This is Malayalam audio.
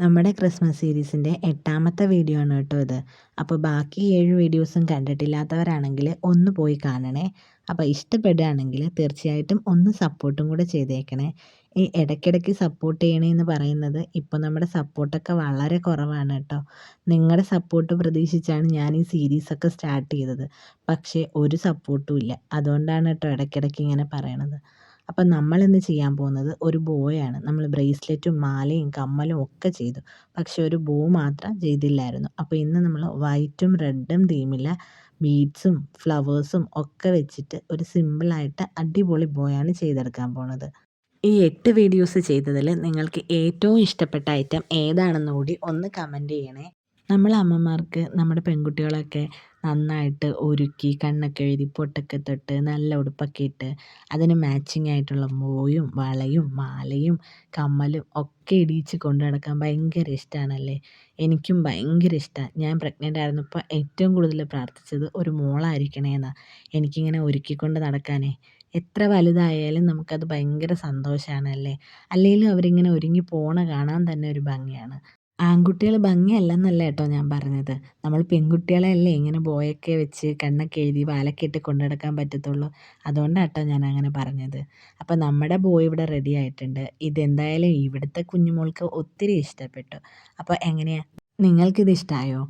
നമ്മുടെ ക്രിസ്മസ് സീരീസിൻ്റെ 8ാമത്തെ വീഡിയോ ആണ് കേട്ടോ ഇത്. അപ്പോൾ ബാക്കി 7 വീഡിയോസും കണ്ടിട്ടില്ലാത്തവരാണെങ്കിൽ ഒന്ന് പോയി കാണണേ. അപ്പോൾ ഇഷ്ടപ്പെടുകയാണെങ്കിൽ തീർച്ചയായിട്ടും ഒന്ന് സപ്പോർട്ടും കൂടെ ചെയ്തേക്കണേ. ഈ ഇടയ്ക്കിടയ്ക്ക് സപ്പോർട്ട് ചെയ്യണേന്ന് പറയുന്നത് ഇപ്പോൾ നമ്മുടെ സപ്പോർട്ടൊക്കെ വളരെ കുറവാണ് കേട്ടോ. നിങ്ങളുടെ സപ്പോർട്ട് പ്രതീക്ഷിച്ചാണ് ഞാൻ ഈ സീരീസൊക്കെ സ്റ്റാർട്ട് ചെയ്തത്. പക്ഷേ ഒരു സപ്പോർട്ടും ഇല്ല. അതുകൊണ്ടാണ് കേട്ടോ ഇടയ്ക്കിടയ്ക്ക് ഇങ്ങനെ പറയണത്. അപ്പം നമ്മളിന്ന് ചെയ്യാൻ പോകുന്നത് ഒരു ബോയാണ്. നമ്മൾ ബ്രേസ്ലെറ്റും മാലയും കമ്മലും ഒക്കെ ചെയ്തു. പക്ഷേ ഒരു ബോ മാത്രം ചെയ്തില്ലായിരുന്നു. അപ്പോൾ ഇന്ന് നമ്മൾ വൈറ്റും റെഡും തീമിലെ ബീഡ്സും ഫ്ലവേഴ്സും ഒക്കെ വെച്ചിട്ട് ഒരു സിമ്പിളായിട്ട് അടിപൊളി ബോയാണ് ചെയ്തെടുക്കാൻ പോണത്. ഈ 8 വീഡിയോസ് ചെയ്തതിൽ നിങ്ങൾക്ക് ഏറ്റവും ഇഷ്ടപ്പെട്ട ഐറ്റം ഏതാണെന്ന് കൂടി ഒന്ന് കമൻറ്റ് ചെയ്യണേ. നമ്മൾ അമ്മമാർക്ക് നമ്മുടെ പെൺകുട്ടികളൊക്കെ നന്നായിട്ട് ഒരുക്കി കണ്ണൊക്കെ എഴുതി പൊട്ടൊക്കെ തൊട്ട് നല്ല ഉടുപ്പൊക്കെ ഇട്ട് അതിന് മാച്ചിങ് ആയിട്ടുള്ള ബോയും വളയും മാലയും കമ്മലും ഒക്കെ ഇടിയിച്ച് കൊണ്ടു നടക്കാൻ ഭയങ്കര ഇഷ്ടമാണല്ലേ. എനിക്കും ഭയങ്കര ഇഷ്ടമാണ്. ഞാൻ പ്രഗ്നൻ്റ് ആയിരുന്നപ്പോൾ ഏറ്റവും കൂടുതൽ പ്രാർത്ഥിച്ചത് ഒരു മോളായിരിക്കണേ എന്നാണ്. എനിക്കിങ്ങനെ ഒരുക്കിക്കൊണ്ട് നടക്കാനേ. എത്ര വലുതായാലും നമുക്കത് ഭയങ്കര സന്തോഷമാണല്ലേ. അല്ലെങ്കിലും അവരിങ്ങനെ ഒരുങ്ങി പോണ കാണാൻ തന്നെ ഒരു ഭംഗിയാണ്. ആൺകുട്ടികൾ ഭംഗിയല്ലെന്നല്ല കേട്ടോ ഞാൻ പറഞ്ഞത്. നമ്മൾ പെൺകുട്ടികളെയല്ലേ ഇങ്ങനെ ബോയൊക്കെ വെച്ച് കണ്ണൊക്കെ എഴുതി വാലൊക്കെ ഇട്ട് കൊണ്ട് നടക്കാൻ പറ്റത്തുള്ളൂ. അതുകൊണ്ടാണ് കേട്ടോ ഞാൻ അങ്ങനെ പറഞ്ഞത്. അപ്പോൾ നമ്മുടെ ബോയ് ഇവിടെ റെഡി ആയിട്ടുണ്ട്. ഇതെന്തായാലും ഇവിടുത്തെ കുഞ്ഞുമോൾക്ക് ഒത്തിരി ഇഷ്ടപ്പെട്ടു. അപ്പോൾ എങ്ങനെയാണ്, നിങ്ങൾക്കിത് ഇഷ്ടമായോ?